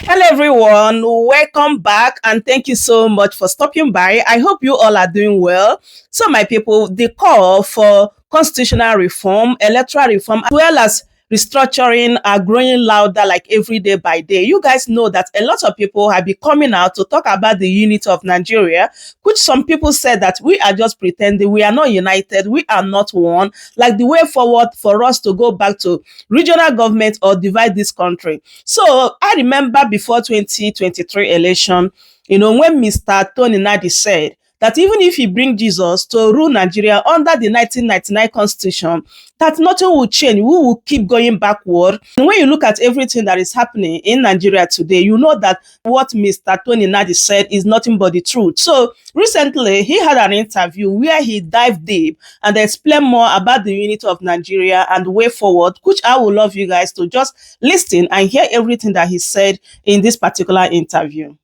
Hello, everyone. Welcome back, and thank you so much for stopping by. I hope you all are doing well. So, my people, the call for constitutional reform, electoral reform, as well as restructuring are growing louder like every day by day. You guys know that a lot of people have been coming out to talk about the unity of Nigeria, which some people said that we are just pretending, we are not united, we are not one, like the way forward for us to go back to regional government or divide this country. So I remember before 2023 election, when Mr. Tony Nnadi said that even if he bring Jesus to rule Nigeria under the 1999 constitution, that nothing will change. We will keep going backward. And when you look at everything that is happening in Nigeria today, you know that what Mr. Tony Nnadi said is nothing but the truth. So recently, he had an interview where he dived deep and explained more about the unity of Nigeria and the way forward, which I would love you guys to just listen and hear everything that he said in this particular interview.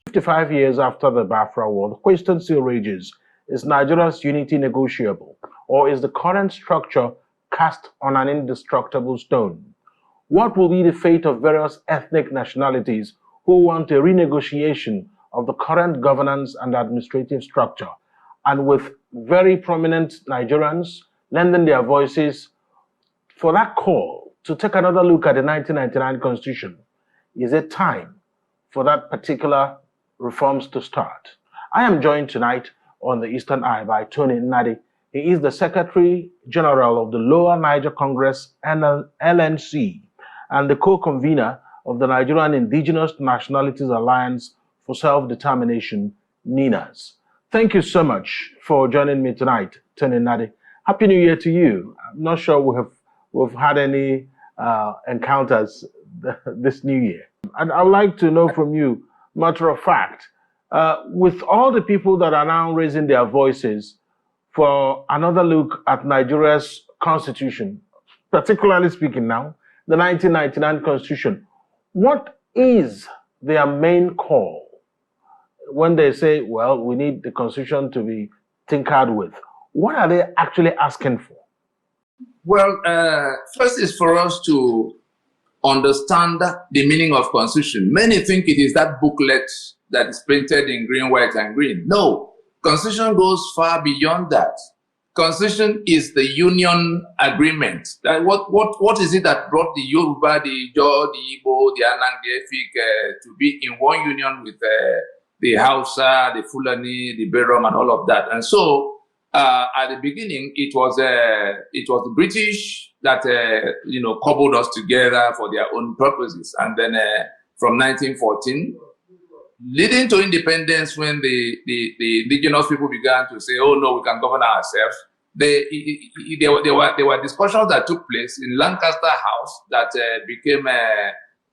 55 years after the Biafra War, the question still rages: is Nigeria's unity negotiable, or is the current structure cast on an indestructible stone? What will be the fate of various ethnic nationalities who want a renegotiation of the current governance and administrative structure, and with very prominent Nigerians lending their voices for that call to take another look at the 1999 Constitution? Is it time for that particular reforms to start? I am joined tonight on the Eastern Eye by Tony Nnadi. He is the Secretary General of the Lower Niger Congress, LNC, and the co-convener of the Nigerian Indigenous Nationalities Alliance for Self-Determination, NINAS. Thank you so much for joining me tonight, Tony Nnadi. Happy New Year to you. I'm not sure we've had any encounters this New Year. And I'd like to know from you, matter of fact, with all the people that are now raising their voices for another look at Nigeria's constitution, particularly speaking now, the 1999 constitution, what is their main call when they say, well, we need the constitution to be tinkered with? What are they actually asking for? Well, first is for us to understand the meaning of constitution. Many think it is that booklet that is printed in green, white, and green. No, constitution goes far beyond that. Constitution is the union agreement. What is it that brought the Yoruba, the Ijaw, the Igbo, the Anang, the Efik to be in one union with the Hausa, the Fulani, the Berom, and all of that? And so, at the beginning, it was the British that cobbled us together for their own purposes, and then from 1914, leading to independence, when the indigenous people began to say, "Oh no, we can govern ourselves." There were discussions that took place in Lancaster House that became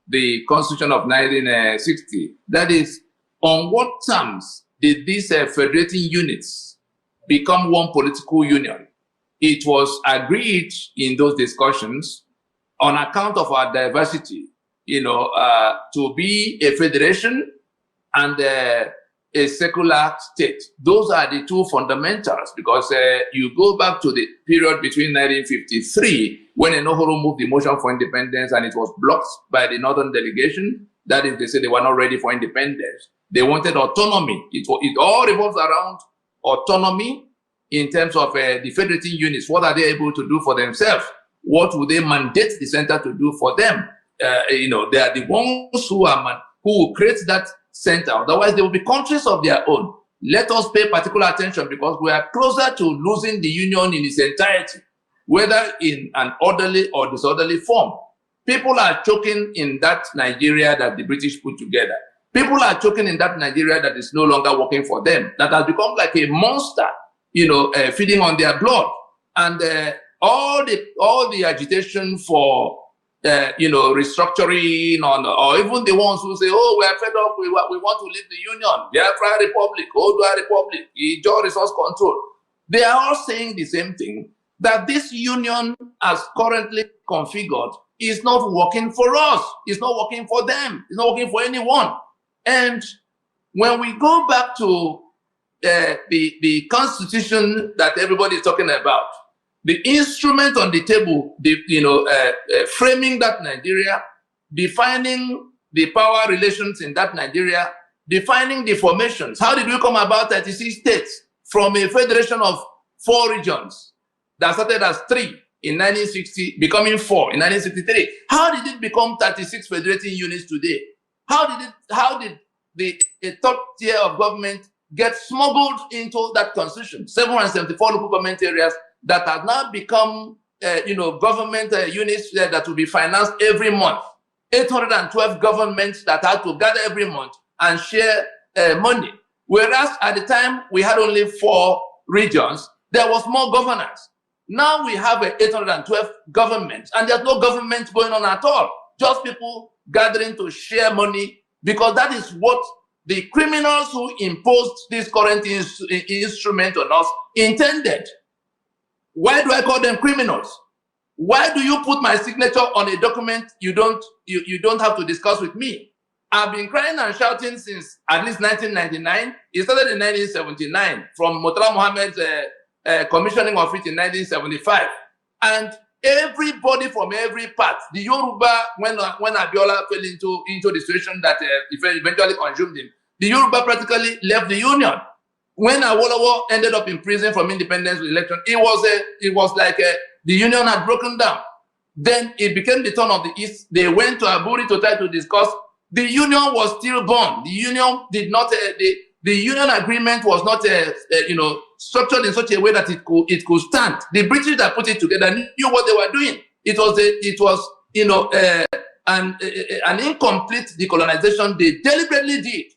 the Constitution of 1960. That is, on what terms did these federating units become one political union? It was agreed in those discussions, on account of our diversity, to be a federation and a secular state. Those are the two fundamentals, because you go back to the period between 1953, when Enohoro moved the motion for independence and it was blocked by the Northern delegation. That is, they said they were not ready for independence. They wanted autonomy. It all revolves around autonomy in terms of the federating units. What are they able to do for themselves? What would they mandate the center to do for them? They are the ones who will create that center. Otherwise, they will be countries of their own. Let us pay particular attention, because we are closer to losing the union in its entirety, whether in an orderly or disorderly form. People are choking in that Nigeria that the British put together. People are choking in that Nigeria that is no longer working for them, that has become like a monster, feeding on their blood. And all the agitation for restructuring, or even the ones who say, "Oh, we are fed up, we want to leave the union, Biafra Republic, Odua Republic, Ijaw resource control." They are all saying the same thing, that this union, as currently configured, is not working for us. It's not working for them. It's not working for anyone. And when we go back to the constitution that everybody is talking about, the instrument on the table, framing that Nigeria, defining the power relations in that Nigeria, defining the formations. How did we come about 36 states from a federation of 4 regions that started as 3 in 1960, becoming 4 in 1963? How did it become 36 federating units today? How did a top tier of government get smuggled into that constitution? 774 local government areas that have now become government units that will be financed every month. 812 governments that had to gather every month and share money. Whereas at the time we had only 4 regions, there was more governance. Now we have 812 governments, and there's no government going on at all. Just people gathering to share money, because that is what the criminals who imposed this current instrument on us intended. Why do I call them criminals? Why do you put my signature on a document you don't have to discuss with me? I've been crying and shouting since at least 1999. It started in 1979 from Murtala Mohammed's commissioning of it in 1975. And everybody from every part, the Yoruba, when Abiola fell into the situation that eventually consumed him, the Yoruba practically left the union. When Awolowo ended up in prison from independence with election, it was like the union had broken down. Then it became the turn of the East. They went to Aburi to try to discuss. The union was still born. The union did not. The union agreement was not, structured in such a way that it could stand. The British that put it together knew what they were doing. It was an incomplete decolonization they deliberately did,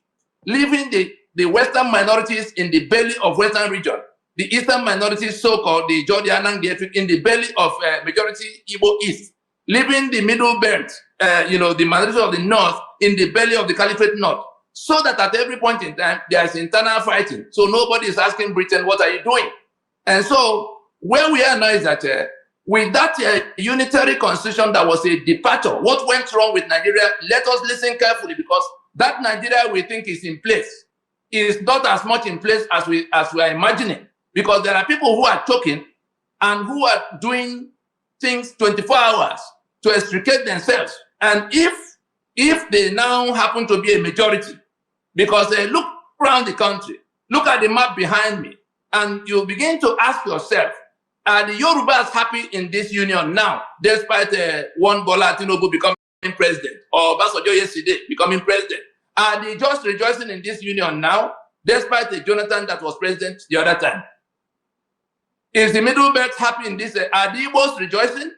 leaving the Western minorities in the belly of Western region, the Eastern minorities, so-called the Jordan, in the belly of majority Igbo East, leaving the middle belt, the minority of the North in the belly of the Caliphate North, so that at every point in time, there is internal fighting. So nobody is asking Britain, what are you doing? And so where we are now is that with that unitary constitution that was a departure, what went wrong with Nigeria? Let us listen carefully, because that Nigeria we think is in place is not as much in place as we are imagining, because there are people who are talking and who are doing things 24 hours to extricate themselves. And if they now happen to be a majority, because they look around the country, look at the map behind me, and you begin to ask yourself, are the Yorubas happy in this union now, despite one Bola Tinubu becoming president, or Basojo yesterday becoming president? Are they just rejoicing in this union now, despite the Jonathan that was president the other time? Is the Middle Belt happy in this? Are the Igbos rejoicing,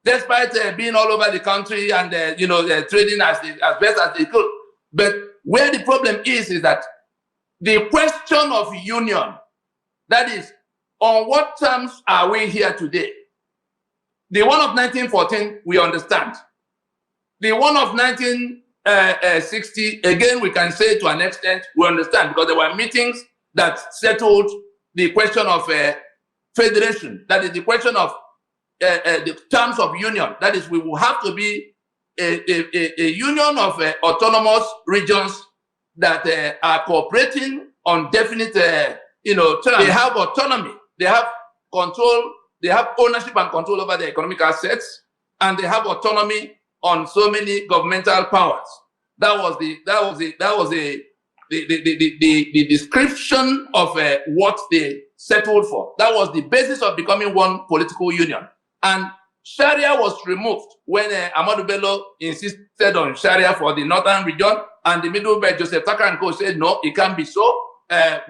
despite being all over the country and trading as best as they could? But where the problem is that the question of union, that is, on what terms are we here today? The one of 1914, we understand. The one of 1960, again, we can say to an extent, we understand, because there were meetings that settled the question of federation. That is the question of the terms of union. That is, we will have to be a union of autonomous regions that are cooperating on definite, terms. They have autonomy, they have control, they have ownership and control over their economic assets, and they have autonomy on so many governmental powers. That was the description of what they settled for. That was the basis of becoming one political union. And Sharia was removed when Ahmadu Bello insisted on Sharia for the northern region, and the middle belt, Joseph Tucker and co. said, no, it can't be so.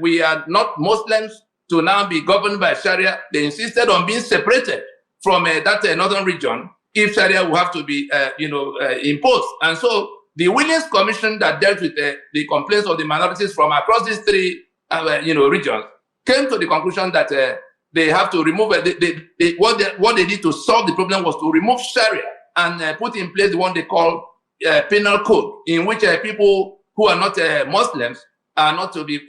We are not Muslims to now be governed by Sharia. They insisted on being separated from that northern region if Sharia will have to be, imposed. And so the Williams Commission that dealt with the complaints of the minorities from across these 3, regions came to the conclusion that they have to remove what they did to solve the problem was to remove Sharia and put in place the one they call penal code, in which people who are not Muslims are not to be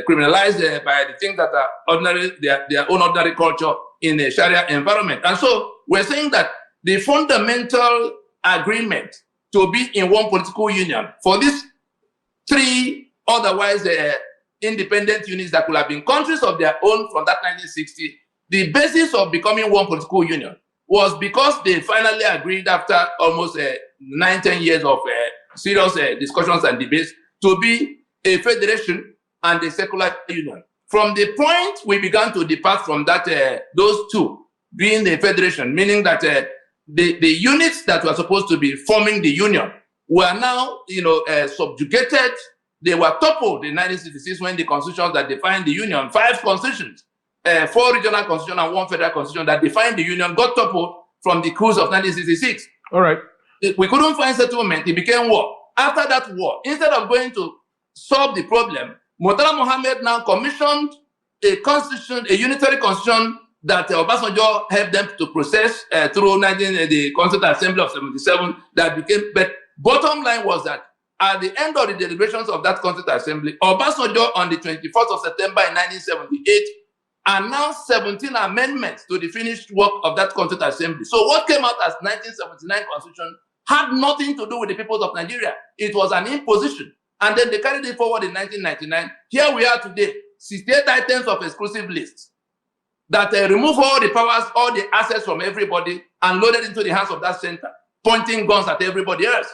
criminalized by the things that are ordinary, their own ordinary culture in a Sharia environment. And so we're saying that the fundamental agreement to be in one political union for these 3 otherwise independent units that could have been countries of their own from that 1960, the basis of becoming one political union was because they finally agreed after almost 9-10 years of serious discussions and debates to be a federation and a secular union. From the point we began to depart from that, those two being a federation, meaning that the units that were supposed to be forming the union were now, subjugated. They were toppled in 1966 when the constitutions that defined the union, 5 constitutions, 4 regional constitutions and 1 federal constitution that defined the union, got toppled from the coups of 1966. All right. We couldn't find settlement. It became war. After that war, instead of going to solve the problem, Murtala Mohammed now commissioned a constitution, a unitary constitution that Obasanjo helped them to process through the Constituent Assembly of 77 that became, but bottom line was that at the end of the deliberations of that Constituent Assembly, Obasanjo on the 21st of September in 1978 announced 17 amendments to the finished work of that Constituent Assembly. So what came out as 1979 Constitution had nothing to do with the people of Nigeria. It was an imposition. And then they carried it forward in 1999. Here we are today, 68 items of exclusive lists that remove all the powers, all the assets from everybody and loaded into the hands of that center, pointing guns at everybody else.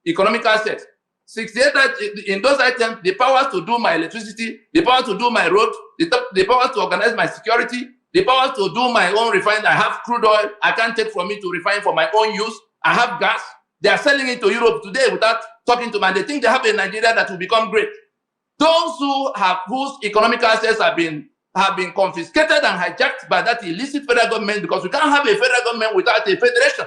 Economic assets. 68 in those items, the powers to do my electricity, the power to do my road, the power to organize my security, the power to do my own refining. I have crude oil. I can't take from it to refine for my own use. I have gas. They are selling it to Europe today without talking to me. And they think they have a Nigeria that will become great. Those whose economic assets have been confiscated and hijacked by that illicit federal government, because we can't have a federal government without a federation.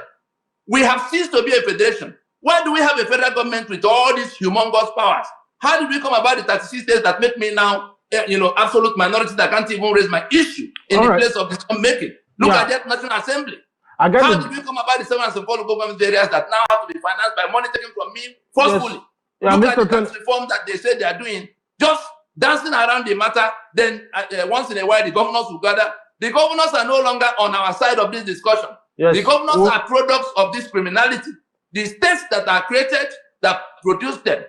We have ceased to be a federation. Why do we have a federal government with all these humongous powers? How did we come about the 36 states that make me now, absolute minority that can't even raise my issue in the place of decision making? Look at that National Assembly. How did we come about the 7 and 4 local government areas that now have to be financed by money taken from me forcefully? Look at the tax reform that they say they are doing, just dancing around the matter. Then once in a while, the governors will gather. The governors are no longer on our side of this discussion. The governors are products of this criminality. The states that are created, that produce them,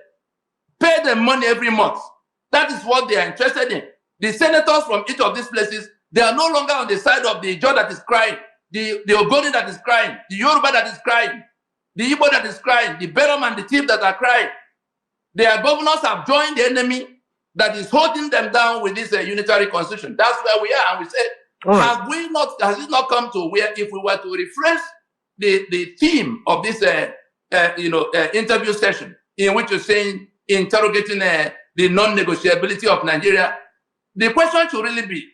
pay them money every month. That is what they are interested in. The senators from each of these places, they are no longer on the side of the Joe that is crying, the Ogoni that is crying, the Yoruba that is crying, the Igbo that is crying, the Beram and the Thief that are crying. Their governors have joined the enemy that is holding them down with this unitary constitution. That's where we are. And we said, has it not come to where if we were to refresh the theme of this interview session, in which you're saying, interrogating the non-negotiability of Nigeria, the question should really be,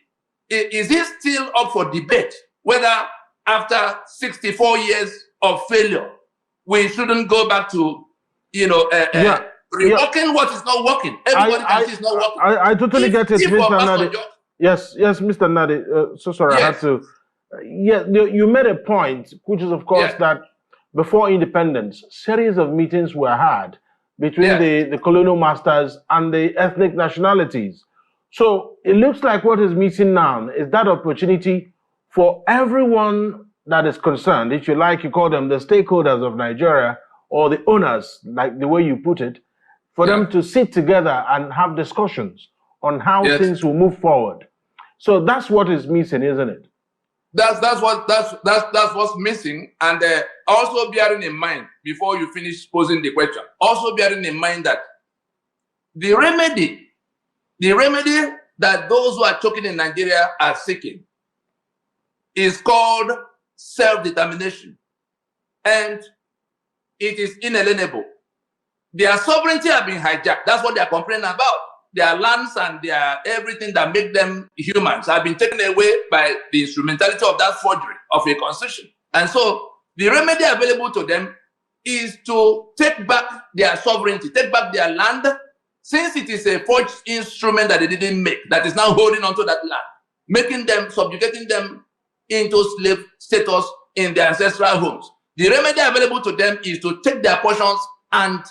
is it still up for debate whether after 64 years of failure, we shouldn't go back to, reworking what is not working? Everybody can see it's not working. I totally get it, Mr. Nnadi. Yes, Mr. Nnadi. So sorry, I had to. You made a point, which is, of course, that before independence, series of meetings were had between the colonial masters and the ethnic nationalities. So it looks like what is missing now is that opportunity for everyone that is concerned, if you like, you call them the stakeholders of Nigeria or the owners, like the way you put it, for them to sit together and have discussions on how things will move forward. So that's what is missing, isn't it? That's what's missing. And also bearing in mind, before you finish posing the question, also bearing in mind that the remedy that those who are choking in Nigeria are seeking is called self-determination. And it is inalienable. Their sovereignty have been hijacked. That's what they are complaining about. Their lands and their everything that make them humans have been taken away by the instrumentality of that forgery of a constitution. And so the remedy available to them is to take back their sovereignty, take back their land, since it is a forged instrument that they didn't make, that is now holding onto that land, making them, subjugating them into slave status in their ancestral homes. The remedy available to them is to take their portions and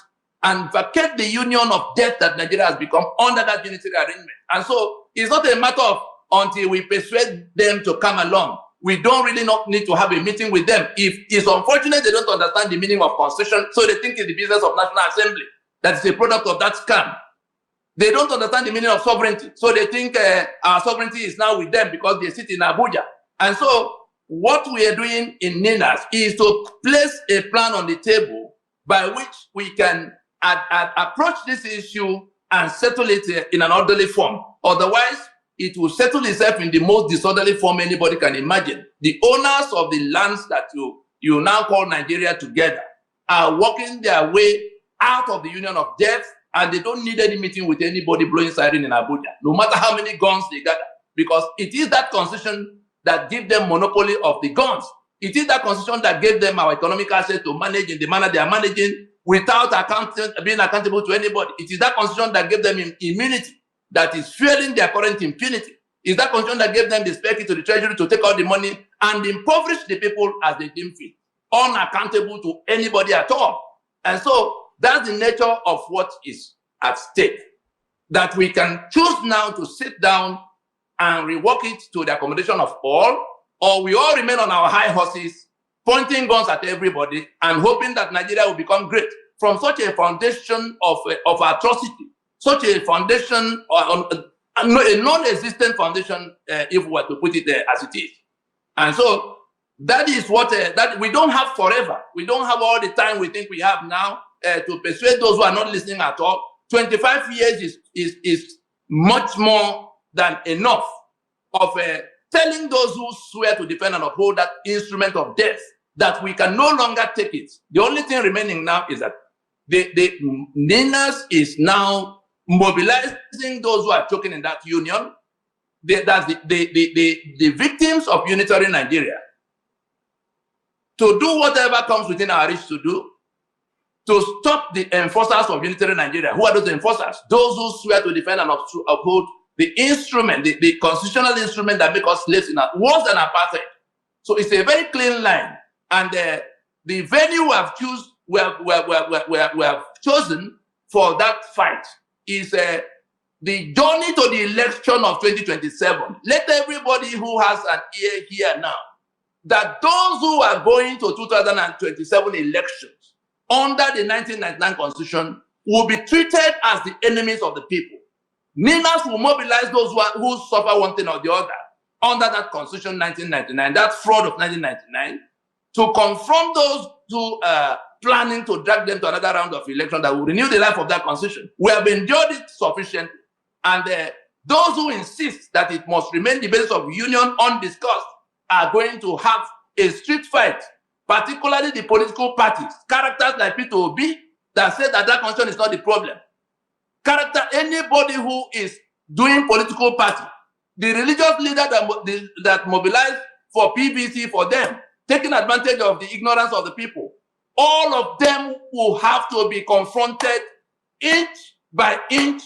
vacate the union of death that Nigeria has become under that unitary arrangement. And so it's not a matter of until we persuade them to come along. We don't really not need to have a meeting with them. If it's unfortunate they don't understand the meaning of constitution, so they think it's the business of National Assembly. That's a product of that scam. They don't understand the meaning of sovereignty. So they think our sovereignty is now with them because they sit in Abuja. And so what we are doing in NINAS is to place a plan on the table by which we can approach this issue and settle it in an orderly form. Otherwise, it will settle itself in the most disorderly form anybody can imagine. The owners of the lands that you now call Nigeria together are working their way out of the union of death, and they don't need any meeting with anybody blowing siren in Abuja, no matter how many guns they gather, because it is that constitution that gives them monopoly of the guns. It is that constitution that gave them our economic access to manage in the manner they are managing without being accountable to anybody. It is that constitution that gave them immunity that is fueling their current impunity. It's that constitution that gave them the spare key to the treasury to take out the money and impoverish the people as they deem fit, unaccountable to anybody at all. And so that's the nature of what is at stake. That we can choose now to sit down and rework it to the accommodation of all, or we all remain on our high horses, pointing guns at everybody and hoping that Nigeria will become great from such a foundation of atrocity, such a foundation, a non-existent foundation, if we were to put it there as it is. And so that is what that we don't have forever. We don't have all the time we think we have now to persuade those who are not listening at all. 25 years is much more than enough of telling those who swear to defend and uphold that instrument of death that we can no longer take it. The only thing remaining now is that the NINAS is now mobilizing those who are choking in that union. That's the victims of unitary Nigeria to do whatever comes within our reach to do to stop the enforcers of unitary Nigeria. Who are those enforcers? Those who swear to defend and uphold the instrument, the constitutional instrument that makes us slaves in worse than apartheid. So it's a very clean line. And the venue we have chosen for that fight is the journey to the election of 2027. Let everybody who has an ear hear now that those who are going to 2027 elections under the 1999 Constitution will be treated as the enemies of the people. NINAS will mobilize those who suffer one thing or the other under that Constitution 1999, that fraud of 1999, to confront those who are planning to drag them to another round of election that will renew the life of that Constitution. We have endured it sufficiently. And those who insist that it must remain the basis of union undiscussed are going to have a street fight, particularly the political parties. Characters like Peter Obi that say that constitution is not the problem. Anybody who is doing political party, the religious leader that mobilized for PVC for them, taking advantage of the ignorance of the people, all of them will have to be confronted inch by inch,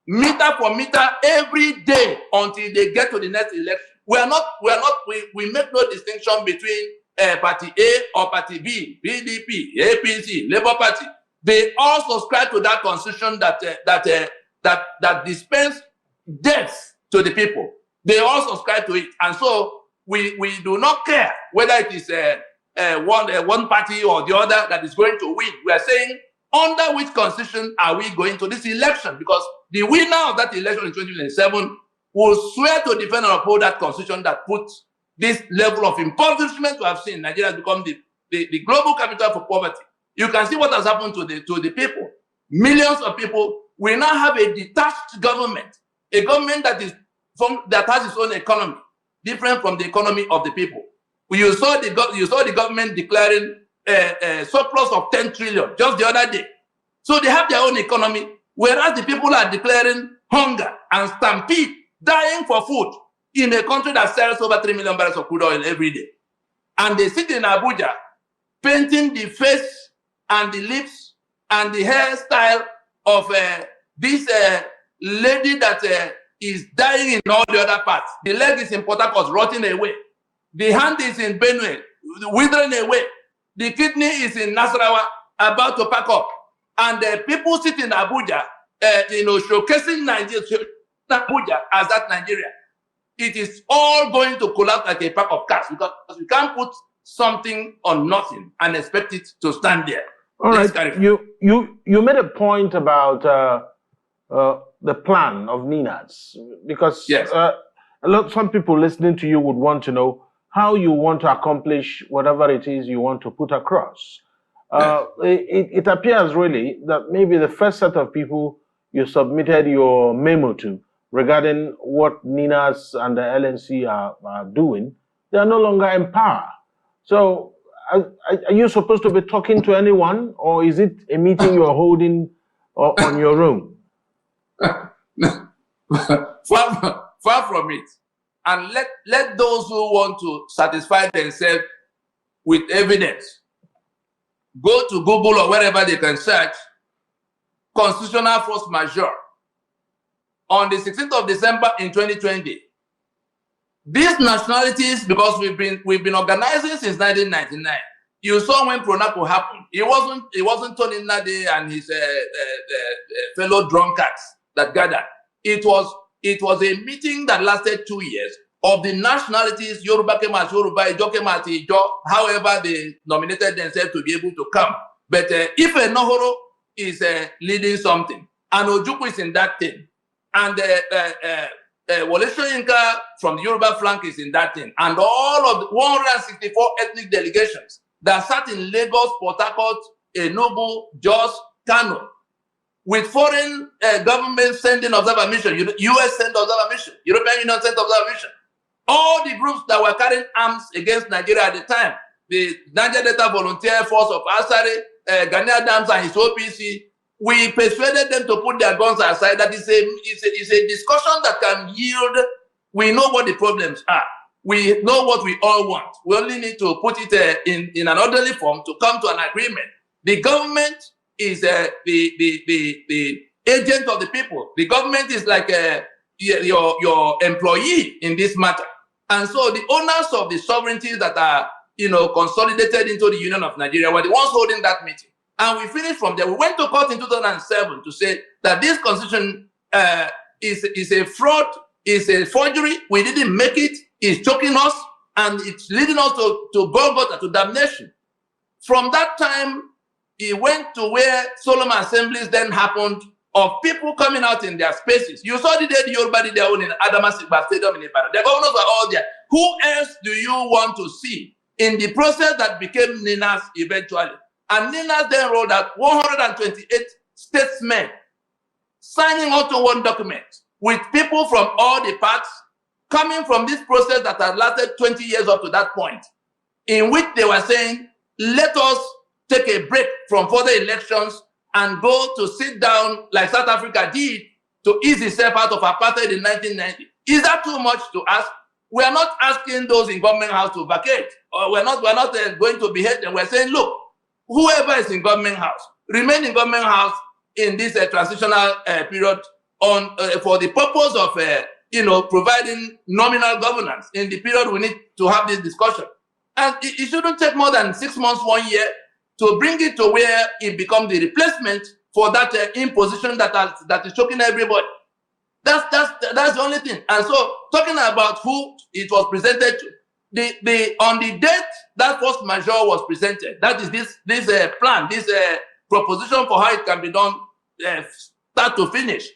meter for meter, every day until they get to the next election. We make no distinction between party A or party B, PDP, APC, Labour Party. They all subscribe to that constitution that dispense death to the people. They all subscribe to it, and so we do not care whether it is one party or the other that is going to win. We are saying under which constitution are we going to this election? Because the winner of that election in 2027 will swear to defend and uphold that constitution that puts this level of impoverishment we have seen. Nigeria has become the global capital for poverty. You can see what has happened to the people. Millions of people. We now have a detached government, a government that has its own economy, different from the economy of the people. You saw the government declaring a surplus of 10 trillion just the other day. So they have their own economy, whereas the people are declaring hunger and stampede, dying for food in a country that sells over 3 million barrels of crude oil every day. And they sit in Abuja painting the face and the lips and the hairstyle of this lady that is dying in all the other parts. The leg is in Port Harcourt, rotting away. The hand is in Benue, withering away. The kidney is in Nasarawa, about to pack up. And the people sit in Abuja, showcasing Abuja as that Nigeria. It is all going to collapse like a pack of cards because we can't put something on nothing and expect it to stand there. All right. You made a point about the plan of NINAS because yes. Some people listening to you would want to know how you want to accomplish whatever it is you want to put across. It appears really that maybe the first set of people you submitted your memo to regarding what NINAS and the LNC are doing, they are no longer in power. So are you supposed to be talking to anyone, or is it a meeting you're holding on your own? Far from it. And let those who want to satisfy themselves with evidence go to Google or wherever they can search constitutional force majeure. On the 16th of December in 2020, these nationalities, because we've been organizing since 1999. You saw when Pronaco happened. It wasn't Tony Nnadi and his fellow drunkards that gathered. It was a meeting that lasted 2 years of the nationalities. Yoruba came as Yoruba, Ijo came as Ijo, however they nominated themselves to be able to come. But if a Nohoro is leading something, and Ojukwu is in that thing, and Wole Soyinka from the Yoruba flank is in that thing, and all of the 164 ethnic delegations that sat in Lagos, Port Harcourt, Enugu, Jos, Kano, with foreign governments sending observer mission, US sent observer mission, European Union sent observer mission, all the groups that were carrying arms against Nigeria at the time, the Niger Delta Volunteer Force of Asare, Gani Adams and his OPC, we persuaded them to put their guns aside. That is a discussion that can yield. We know what the problems are. We know what we all want. We only need to put it in an orderly form to come to an agreement. The government is the agent of the people. The government is like your employee in this matter. And so the owners of the sovereignties that are consolidated into the Union of Nigeria were the ones holding that meeting. And we finished from there. We went to court in 2007 to say that this constitution is a fraud, is a forgery. We didn't make it. It's choking us, and it's leading us to Golgotha, to damnation. From that time, it went to where solemn assemblies then happened of people coming out in their spaces. You saw the day the Yoruba did their own in Adamasingba Stadium in Ibadan. The governors were all there. Who else do you want to see in the process that became NINAS eventually? And NINAS then rolled out 128 statesmen signing onto one document with people from all the parts coming from this process that had lasted 20 years up to that point, in which they were saying, let us take a break from further elections and go to sit down like South Africa did to ease itself out of apartheid in 1990. Is that too much to ask? We are not asking those in government house to vacate, or we're not going to behead them. We're saying, look, whoever is in government house, remain in government house in this transitional period for the purpose of providing nominal governance. In the period we need to have this discussion. And it shouldn't take more than 6 months, 1 year to bring it to where it becomes the replacement for that imposition that is choking everybody. That's the only thing. And so talking about who it was presented to, on the date that force majeure was presented, that is this plan, this proposition for how it can be done, start to finish.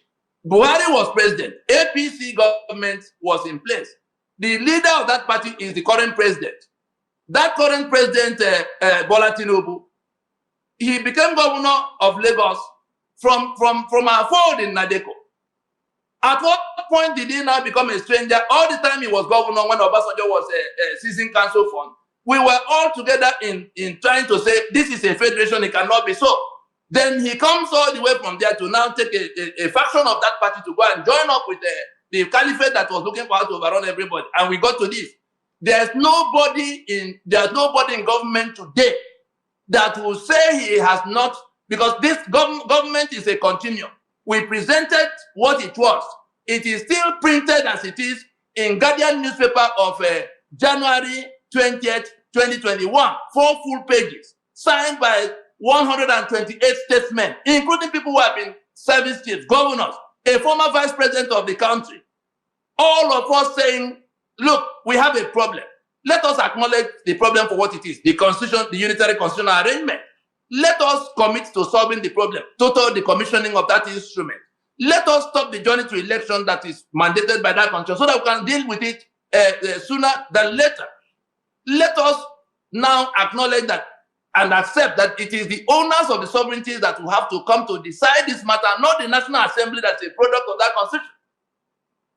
Buhari was president. APC government was in place. The leader of that party is the current president. That current president, Bola Tinubu, he became governor of Lagos from our fold in Nadeko. At what point did he now become a stranger? All the time he was governor, when Obasanjo was seizing council fund, we were all together in trying to say, this is a federation, it cannot be so. Then he comes all the way from there to now take a faction of that party to go and join up with the caliphate that was looking for how to overrun everybody. And we got to this. There's nobody in government today that will say he has not, because this government is a continuum. We presented what it was. It is still printed as it is in Guardian newspaper of January 20th, 2021. 4 full pages, signed by 128 statesmen, including people who have been service chiefs, governors, a former vice president of the country. All of us saying, look, we have a problem. Let us acknowledge the problem for what it is, the constitution, the unitary constitutional arrangement. Let us commit to solving the problem, total decommissioning of that instrument. Let us stop the journey to election that is mandated by that constitution so that we can deal with it sooner than later. Let us now acknowledge that and accept that it is the owners of the sovereignty that will have to come to decide this matter, not the National Assembly that's a product of that constitution.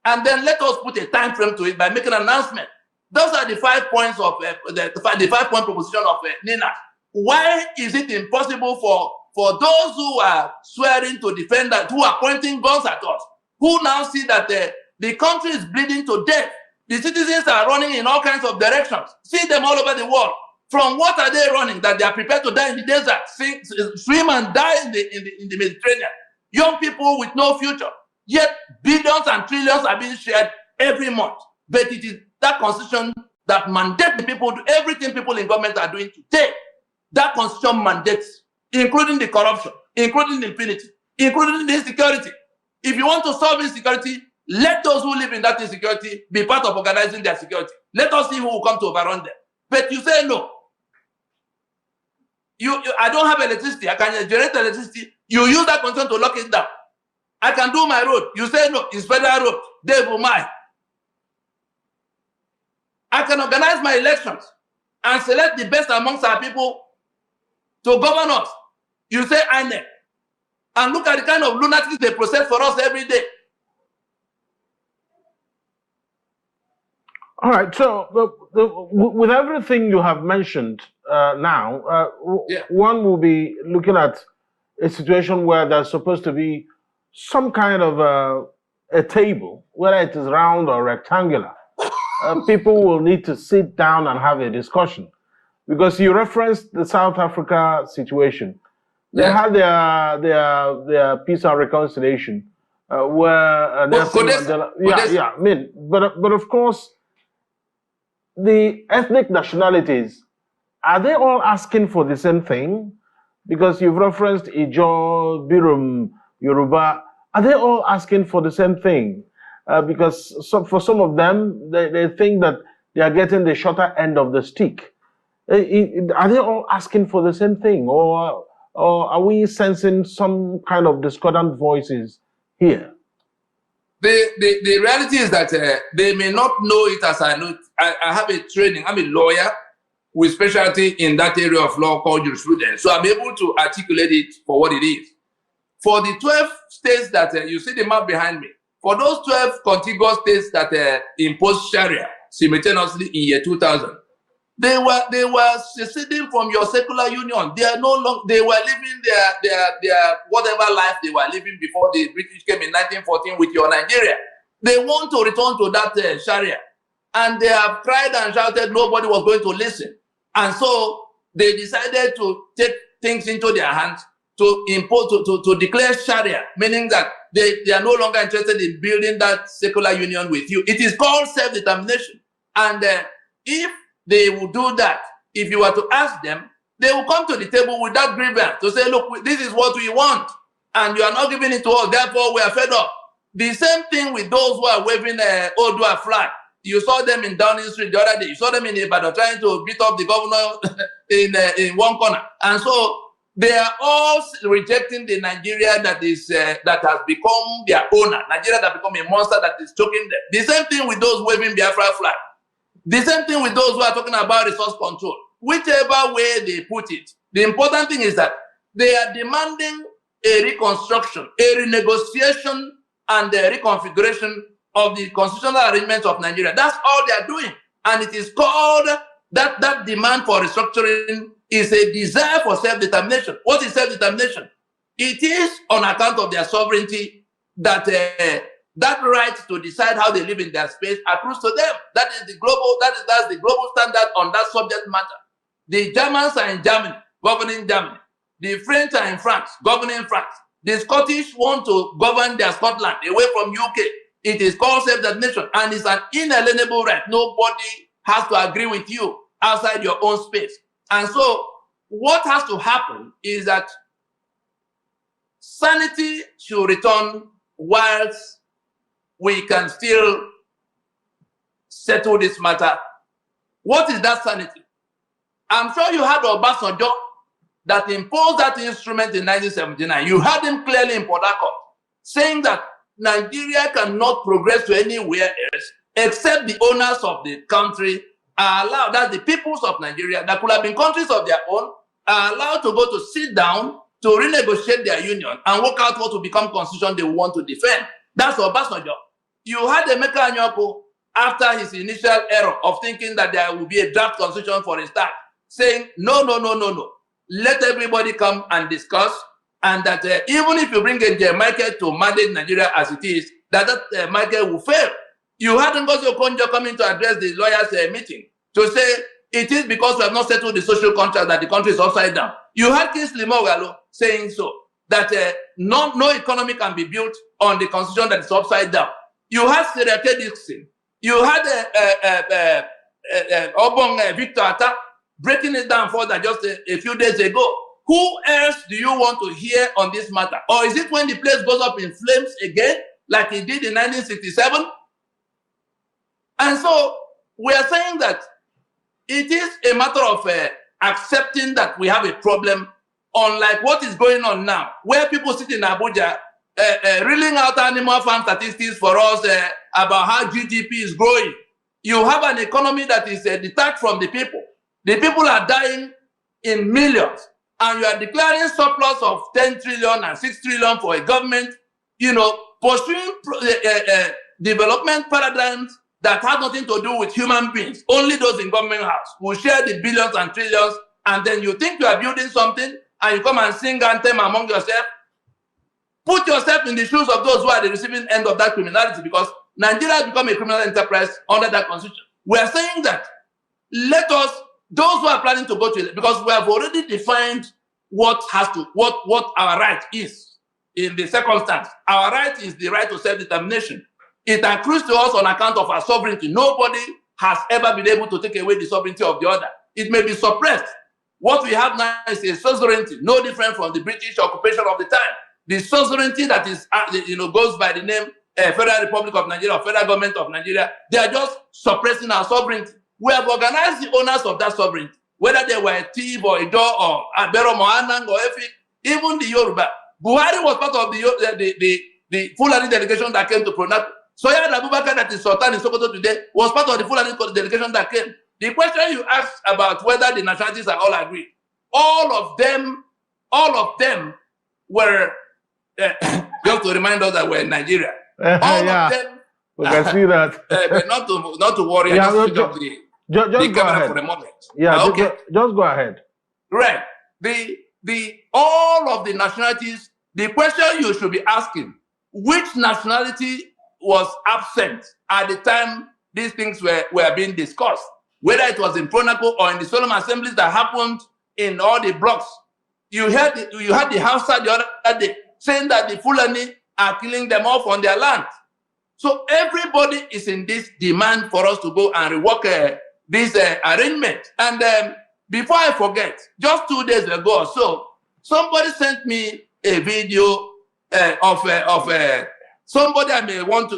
And then let us put a time frame to it by making an announcement. Those are the 5 points of the 5-point proposition of Nnadi. Why is it impossible for those who are swearing to defend that, who are pointing guns at us, who now see that the country is bleeding to death? The citizens are running in all kinds of directions. See them all over the world. From what are they running? That they are prepared to die in the desert, swim and die in the Mediterranean. Young people with no future. Yet billions and trillions are being shared every month. But it is that constitution that mandates the people to everything people in government are doing today. That constitution mandates, including the corruption, including the impunity, including the insecurity. If you want to solve insecurity, let those who live in that insecurity be part of organizing their security. Let us see who will come to overrun them. But you say no. I don't have electricity. I can generate electricity. You use that constitution to lock it down. I can do my road. You say no, it's federal road. They will mine. I can organize my elections and select the best amongst our people to govern us. You say INEC. And look at the kind of lunatics they process for us every day. All right. So, with everything you have mentioned now, one will be looking at a situation where there's supposed to be some kind of a table, whether it is round or rectangular. People will need to sit down and have a discussion, because you referenced the South Africa situation. They had their peace and reconciliation, where Nelson Mandela, but of course, the ethnic nationalities, are they all asking for the same thing? Because you've referenced Ijaw, Birum, Yoruba. Are they all asking for the same thing? Because for some of them, they think that they are getting the shorter end of the stick. Are they all asking for the same thing? Or are we sensing some kind of discordant voices here? The reality is that they may not know it as I know it. I have a training. I'm a lawyer with specialty in that area of law called jurisprudence. So I'm able to articulate it for what it is. For the 12 states that you see the map behind me, for those 12 contiguous states that imposed Sharia simultaneously in year 2000, they were seceding from your secular union. They are no longer. They were living their whatever life they were living before the British came in 1914 with your Nigeria. They want to return to that Sharia, and they have cried and shouted. Nobody was going to listen, and so they decided to take things into their hands to impose to declare Sharia, meaning that they are no longer interested in building that secular union with you. It is called self-determination, and if they will do that, if you were to ask them, they will come to the table with that grievance to say, look, this is what we want, and you are not giving it to us, therefore we are fed up. The same thing with those who are waving Odua flag. You saw them in Downing Street the other day. You saw them in Ibadan trying to beat up the governor in one corner. And so they are all rejecting the Nigeria that has become their owner. Nigeria that has become a monster that is choking them. The same thing with those waving Biafra flag. The same thing with those who are talking about resource control. Whichever way they put it, the important thing is that they are demanding a reconstruction, a renegotiation, and a reconfiguration of the constitutional arrangements of Nigeria. That's all they are doing. And it is called, that demand for restructuring is a desire for self-determination. What is self-determination? It is on account of their sovereignty that that right to decide how they live in their space accrues to them. That is the global, that's the global standard on that subject matter. The Germans are in Germany, governing Germany. The French are in France, governing France. The Scottish want to govern their Scotland away from UK. It is called self-determination, and it's an inalienable right. Nobody has to agree with you outside your own space. And so what has to happen is that sanity should return whilst we can still settle this matter. What is that sanity? I'm sure you heard of Obasanjo that imposed that instrument in 1979. You heard him clearly in Port Harcourt saying that Nigeria cannot progress to anywhere else except the owners of the country are allowed, that the peoples of Nigeria, that could have been countries of their own, are allowed to go to sit down to renegotiate their union and work out what will become constitution they want to defend. That's Obasanjo. You had Emeka Anyoko after his initial error of thinking that there will be a draft constitution for a start, saying, no. Let everybody come and discuss, and that even if you bring a Michael to manage Nigeria as it is, that Michael will fail. You had Ngozi Okonjo coming to address the lawyers' meeting to say it is because we have not settled the social contract that the country is upside down. You had Kingsley Moghalu saying so, that no economy can be built on the constitution that is upside down. You had Sarah K. Dixon. You had Obong Victor Atta breaking it down further just a few days ago. Who else do you want to hear on this matter? Or is it when the place goes up in flames again, like it did in 1967? And so we are saying that it is a matter of accepting that we have a problem, unlike what is going on now, where people sit in Abuja reeling out animal farm statistics for us about how GDP is growing. You have an economy that is detached from the people. The people are dying in millions, and you are declaring surplus of 10 trillion and 6 trillion for a government, pursuing development paradigms that have nothing to do with human beings. Only those in government house will share the billions and trillions, and then you think you are building something, and you come and sing anthem among yourself. Put yourself in the shoes of those who are the receiving end of that criminality, because Nigeria has become a criminal enterprise under that constitution. We are saying that let us, those who are planning to go to it, because we have already defined what our right is in the circumstance. Our right is the right to self-determination. It accrues to us on account of our sovereignty. Nobody has ever been able to take away the sovereignty of the other. It may be suppressed. What we have now is a sovereignty, no different from the British occupation of the time. The sovereignty that is, goes by the name Federal Republic of Nigeria or Federal Government of Nigeria. They are just suppressing our sovereignty. We have organized the owners of that sovereignty, whether they were a Tiv or a Do or Abero Mohanang or Efik, even the Yoruba. Buhari was part of the Fulani delegation that came to Pronaco. Soya Abubakar, that is Sultan in Sokoto today, was part of the Fulani delegation that came. The question you asked about whether the nationalities are all agreed, all of them were, just to remind us that we're in Nigeria, all of them, we can see that. but not to worry, Yeah, just go ahead for a moment. Yeah, Okay. just go ahead. Right. All of the nationalities, the question you should be asking, which nationality was absent at the time these things were being discussed, whether it was in Pronaco or in the solemn assemblies that happened in all the blocks. You had the Hausa the other day saying that the Fulani are killing them off on their land. So everybody is in this demand for us to go and rework this arrangement. And before I forget, just 2 days ago or so, somebody sent me a video of somebody I may want to,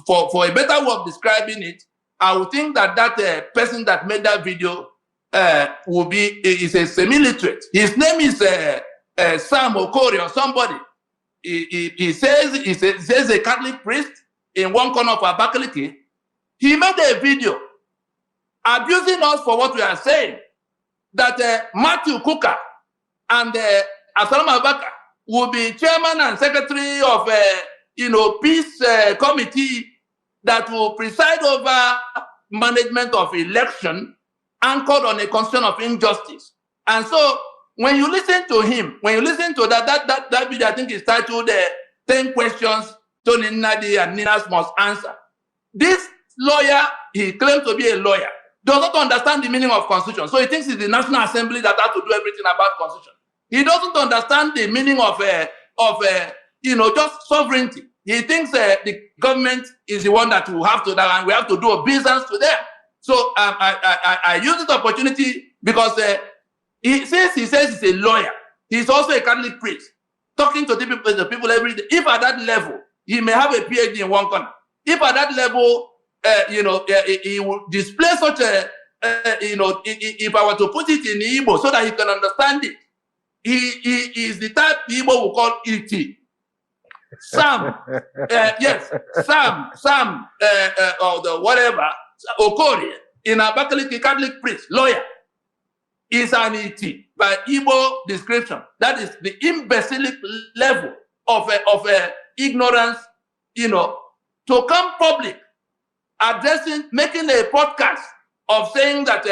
for a better way of describing it, I would think that person that made that video is a semi-literate. His name is Sam Okori or somebody. He says a Catholic priest in one corner of Abakaliki. He made a video abusing us for what we are saying, that Matthew Kuka and Absalom Abaka will be chairman and secretary of peace committee that will preside over management of election anchored on a constitution of injustice. And so when you listen to him, when you listen to that video, I think it's titled 10 Questions Tony Nnadi and Ninas Must Answer. This lawyer, he claims to be a lawyer, does not understand the meaning of constitution. So he thinks it's the National Assembly that has to do everything about constitution. He doesn't understand the meaning of just sovereignty. He thinks the government is the one that will have to, and we have to do obeisance to them. So I use this opportunity because he says he's a lawyer. He's also a Catholic priest, talking to the people every day. If at that level, he may have a PhD in one corner. If at that level, he will display such a, if I were to put it in Igbo so that he can understand it, he is the type Igbo will call E.T. Sam, yes, Sam, or the whatever, Okori in Abakaliki, Catholic priest, lawyer, is an ET by Igbo description. That is the imbecilic level of ignorance, to come public, making a podcast of saying that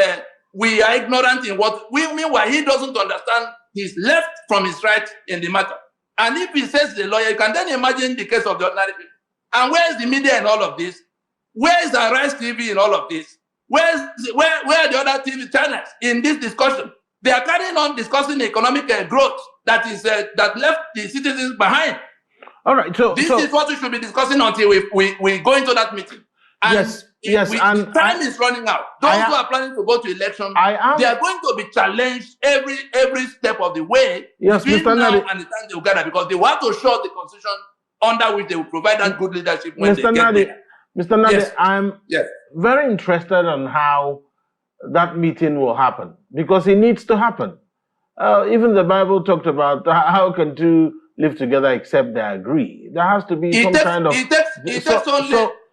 we are ignorant in what we meanwhile he doesn't understand his left from his right in the matter. And if he says the lawyer, you can then imagine the case of the ordinary people. And where is the media in all of this? Where is Arise TV in all of this? Where are the other TV channels in this discussion? They are carrying on discussing economic growth that left the citizens behind. All right. So this is what we should be discussing until we go into that meeting. And and time is running out. Those who are planning to go to election, they are going to be challenged every step of the way. Yes, Mr. Nnadi. And the time they will gather, because they want to show the constitution under which they will provide that good leadership when they get there. Mr. Nnadi, Yes. I'm very interested on how that meeting will happen, because it needs to happen. Even the Bible talked about how can two live together except they agree. There has to be some kind of.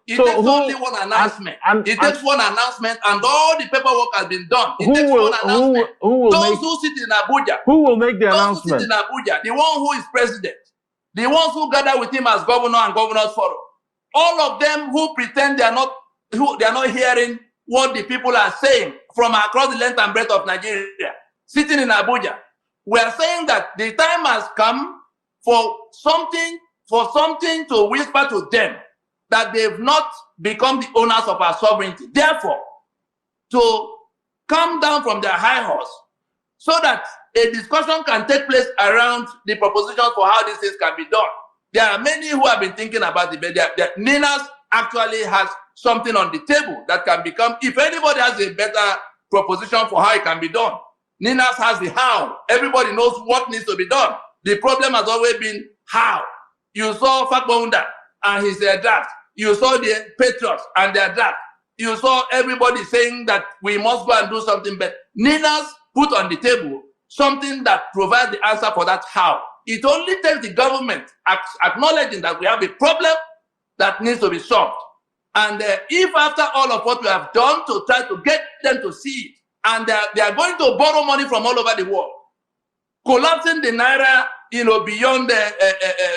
It takes only one announcement. It takes one announcement, and all the paperwork has been done. It takes one announcement. Those who sit in Abuja. Who will make the announcement? Those who sit in Abuja, the one who is president, the ones who gather with him as governor and governor's forum, all of them who pretend they are not hearing what the people are saying from across the length and breadth of Nigeria, sitting in Abuja. We are saying that the time has come for something to whisper to them that they've not become the owners of our sovereignty. Therefore, to come down from their high horse so that a discussion can take place around the propositions for how these things can be done. There are many who have been thinking about it, but Ninas actually has something on the table that can become, if anybody has a better proposition for how it can be done, Ninas has the how. Everybody knows what needs to be done. The problem has always been how. You saw Fakbonda and his draft. You saw the Patriots and their draft. You saw everybody saying that we must go and do something, but Ninas put on the table something that provides the answer for that how. It only takes the government acknowledging that we have a problem that needs to be solved. And if after all of what we have done to try to get them to see it, and they are going to borrow money from all over the world, collapsing the naira, beyond the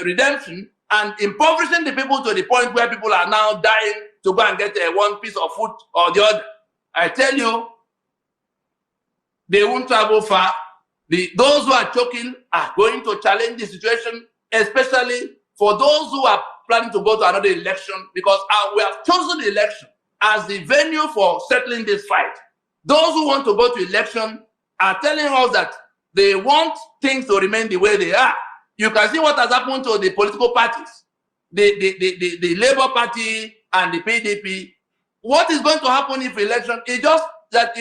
redemption, and impoverishing the people to the point where people are now dying to go and get one piece of food or the other. I tell you, they won't travel far. Those who are choking are going to challenge the situation, especially for those who are planning to go to another election, because we have chosen the election as the venue for settling this fight. Those who want to go to election are telling us that they want things to remain the way they are. You can see what has happened to the political parties, the Labour Party and the PDP. What is going to happen if election is just that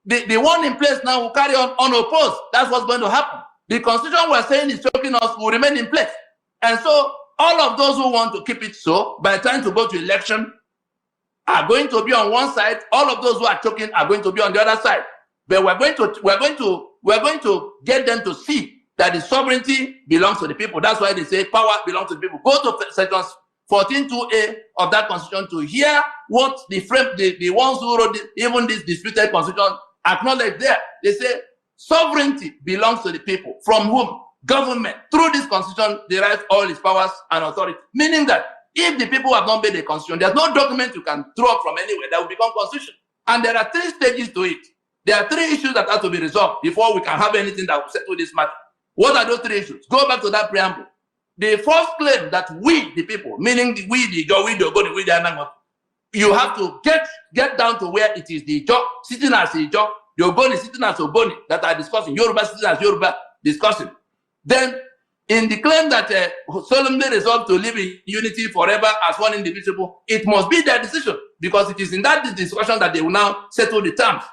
the one in place now will carry on unopposed. That's what's going to happen. The constitution we're saying is choking us will remain in place. And so all of those who want to keep it so, by trying to go to election, are going to be on one side. All of those who are choking are going to be on the other side. But we're going to get them to see that the sovereignty belongs to the people. That's why they say power belongs to the people. Go to section 14(2)(a) of that constitution to hear what the ones who wrote even this disputed constitution acknowledge there. They say sovereignty belongs to the people, from whom government, through this constitution, derives all its powers and authority. Meaning that if the people have not made a constitution, there's no document you can throw up from anywhere that will become constitution. And there are 3 stages to it. There are 3 issues that have to be resolved before we can have anything that will settle this matter. What are those 3 issues? Go back to that preamble. The first claim that we, the people, meaning you have to get down to where it is the Ijo sitting as Ijo, the Ogoni sitting as Ogoni that are discussing, Yoruba sitting as Yoruba discussing. Then, in the claim that solemnly resolved to live in unity forever as one individual, it must be their decision, because it is in that discussion that they will now settle the terms.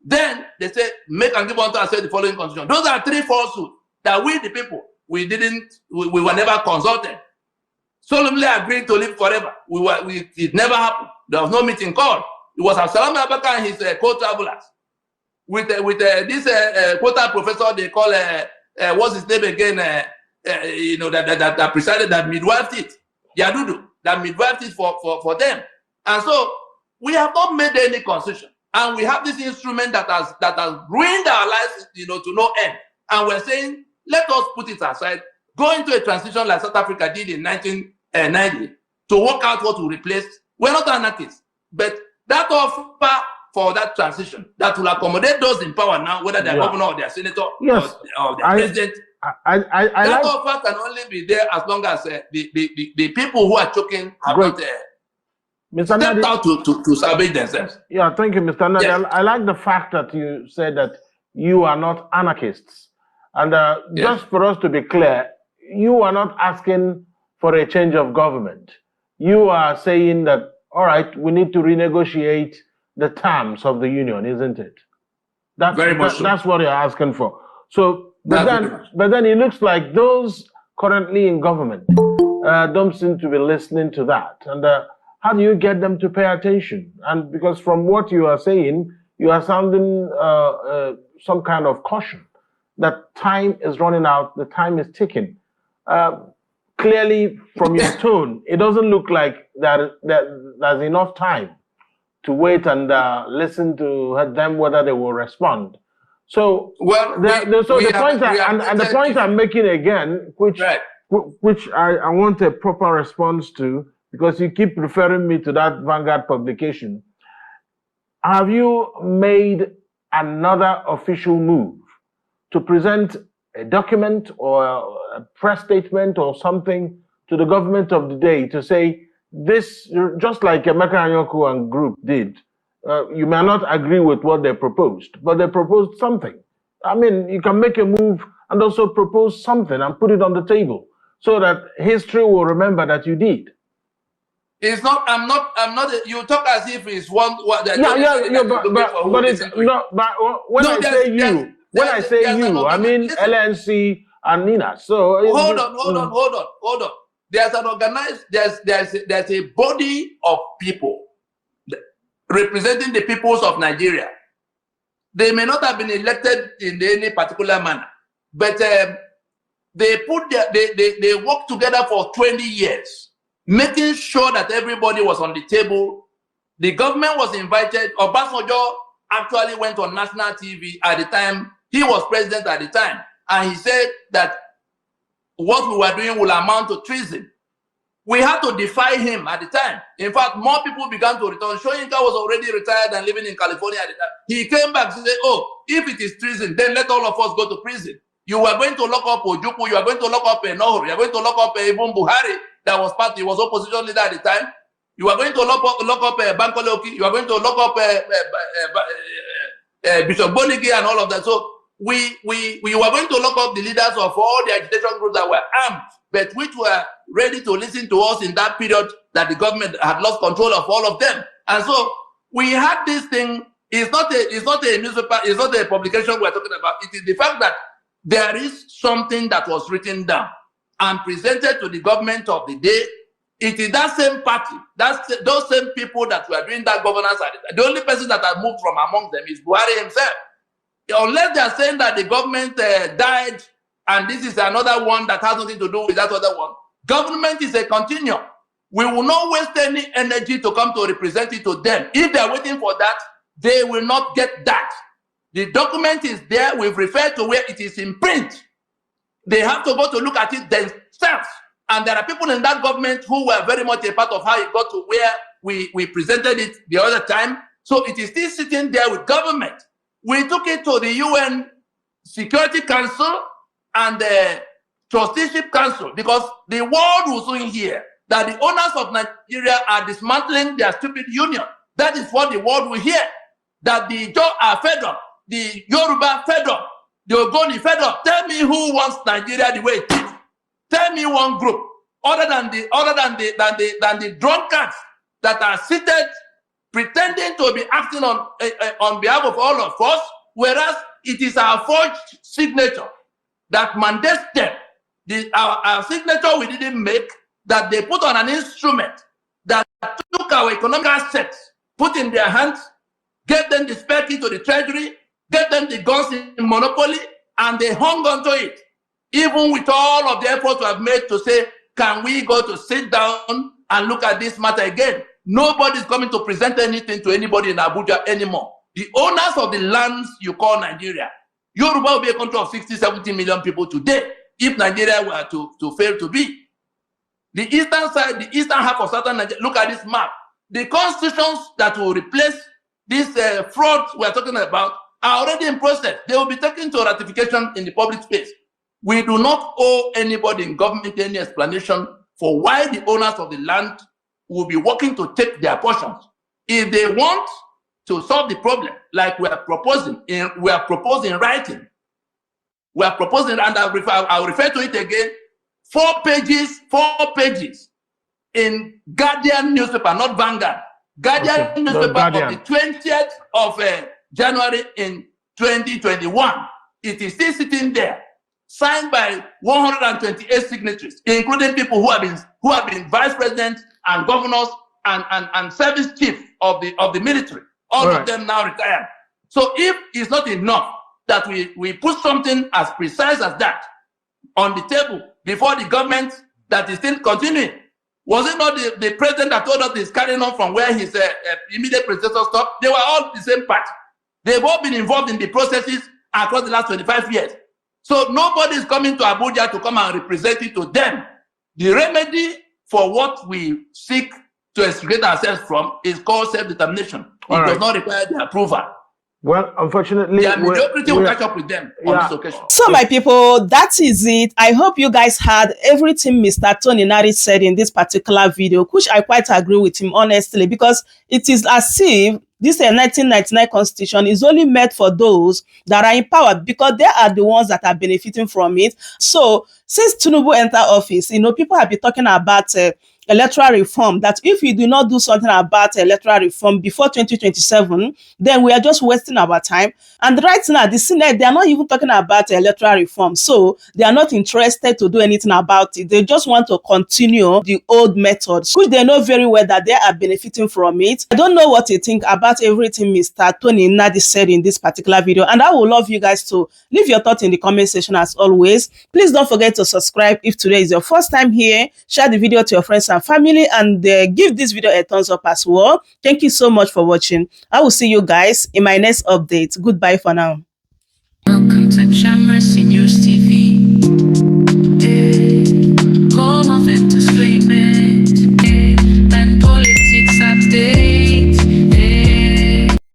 Then they say, make and give unto ourselves the following constitution. Those are 3 falsehoods that we, the people, we were never consulted. Solemnly agreed to live forever. It never happened. There was no meeting called. It was Absalom Abaka and his co-travelers with this quota professor they call what's his name again? That presided, that midwifed it, Yadudu, that midwifed it for them. And so we have not made any constitution. And we have this instrument that has ruined our lives, to no end. And we're saying, let us put it aside, go into a transition like South Africa did in 1990 to work out what will replace. We're not anarchists, but that offer for that transition that will accommodate those in power now, whether they're governor or they're senator or their president. That offer can only be there as long as the people who are choking have not Mr. stepped Nnadi, out to salvage themselves. Yeah, thank you, Mr. Nnadi. Yes. I like the fact that you said that you are not anarchists. And just for us to be clear, you are not asking for a change of government. You are saying that, all right, we need to renegotiate the terms of the union, isn't it? Very much so. That's what you're asking for. So, but then it looks like those currently in government don't seem to be listening to that. And how do you get them to pay attention? And because from what you are saying, you are sounding some kind of caution that time is running out, the time is ticking. Clearly, from your tone, it doesn't look like there's enough time to wait and listen to them whether they will respond. So, the point I'm making again, which I want a proper response to, because you keep referring me to that Vanguard publication. Have you made another official move to present a document or a press statement or something to the government of the day to say, this, just like Emeka Anyoku and group did, you may not agree with what they proposed, but they proposed something. I mean, you can make a move and also propose something and put it on the table so that history will remember that you did. It's not. I'm not. You talk as if it's one. But when I say you, I mean LNC and Nina. So hold on. There's an organized. There's a body of people representing the peoples of Nigeria. They may not have been elected in any particular manner, but they worked together for 20 years. Making sure that everybody was on the table. The government was invited. Obasanjo actually went on national TV at the time. He was president at the time. And he said that what we were doing will amount to treason. We had to defy him at the time. In fact, more people began to return. Soyinka was already retired and living in California at the time. He came back to say, oh, if it is treason, then let all of us go to prison. You are going to lock up Ojukwu. You are going to lock up Enohuru. You are going to lock up even Buhari. That was opposition leader at the time. You are going to lock up Bankole. You are going to lock up Bishop Bonigi and all of that. So we were going to lock up the leaders of all the agitation groups that were armed, but which were ready to listen to us in that period that the government had lost control of all of them. And so we had this thing. It's not a newspaper. It's not a publication we're talking about. It is the fact that there is something that was written down and presented to the government of the day. It is that same party, those same people that were doing that governance. The only person that has moved from among them is Buhari himself. Unless they are saying that the government died and this is another one that has nothing to do with that other one. Government is a continuum. We will not waste any energy to come to represent it to them. If they are waiting for that, they will not get that. The document is there. We've referred to where it is in print. They have to go to look at it themselves. And there are people in that government who were very much a part of how it got to where we presented it the other time. So it is still sitting there with government. We took it to the UN Security Council and the Trusteeship Council because the world will soon hear that the owners of Nigeria are dismantling their stupid union. That is what the world will hear. That the Ijaw are fed up, the Yoruba fed up, the Ogoni fed up. Tell me who wants Nigeria the way it is. Tell me one group other than the drunkards that are seated pretending to be acting on behalf of all of us, whereas it is our forged signature that mandates them. Our signature we didn't make, that they put on an instrument that took our economic assets, put in their hands, get them the spare key to the treasury, get them the guns in monopoly, and they hung on to it. Even with all of the efforts we have made to say, can we go to sit down and look at this matter again? Nobody's coming to present anything to anybody in Abuja anymore. the owners of the lands you call Nigeria. Yoruba will be a country of 60, 70 million people today if Nigeria were to fail to be. The eastern side, the eastern half of southern Nigeria, look at this map. The constitutions that will replace this fraud we're talking about are already in process. They will be taken to ratification in the public space. We do not owe anybody in government any explanation for why the owners of the land will be working to take their portions. If they want to solve the problem, like we are proposing in writing, we are proposing, and I'll refer to it again, 4 pages in Guardian newspaper, not Vanguard. Guardian newspaper Guardian. Of the 20th of January in 2021. It is still sitting there, signed by 128 signatories, including people who have been vice presidents and governors and service chief of the military. All of them now retired. So if it's not enough that we put something as precise as that on the table before the government that is still continuing, was it not the president that told us he's carrying on from where his immediate predecessor stopped? They were all the same party. They've all been involved in the processes across the last 25 years. So nobody is coming to Abuja to come and represent it to them. The remedy for what we seek to extricate ourselves from is called self-determination. It does not require the approval. Well, unfortunately, the mediocrity will catch up with them on this occasion. So, my people, that is it. I hope you guys had everything Mr. Tony Nnadi said in this particular video, which I quite agree with him, honestly, because it is as if this 1999 constitution is only meant for those that are in power, because they are the ones that are benefiting from it. So, since Tinubu entered office, people have been talking about electoral reform, that if we do not do something about electoral reform before 2027, then we are just wasting our time. And right now, the Senate, they are not even talking about electoral reform. So they are not interested to do anything about it. They just want to continue the old methods, which they know very well that they are benefiting from it. I don't know what you think about everything Mr. Tony Nnadi said in this particular video. And I would love you guys to leave your thoughts in the comment section as always. Please don't forget to subscribe if today is your first time here. Share the video to your friends and family, and give this video a thumbs up as well. Thank you so much for watching. I will see you guys in my next update. Goodbye for now. Welcome to Shammer's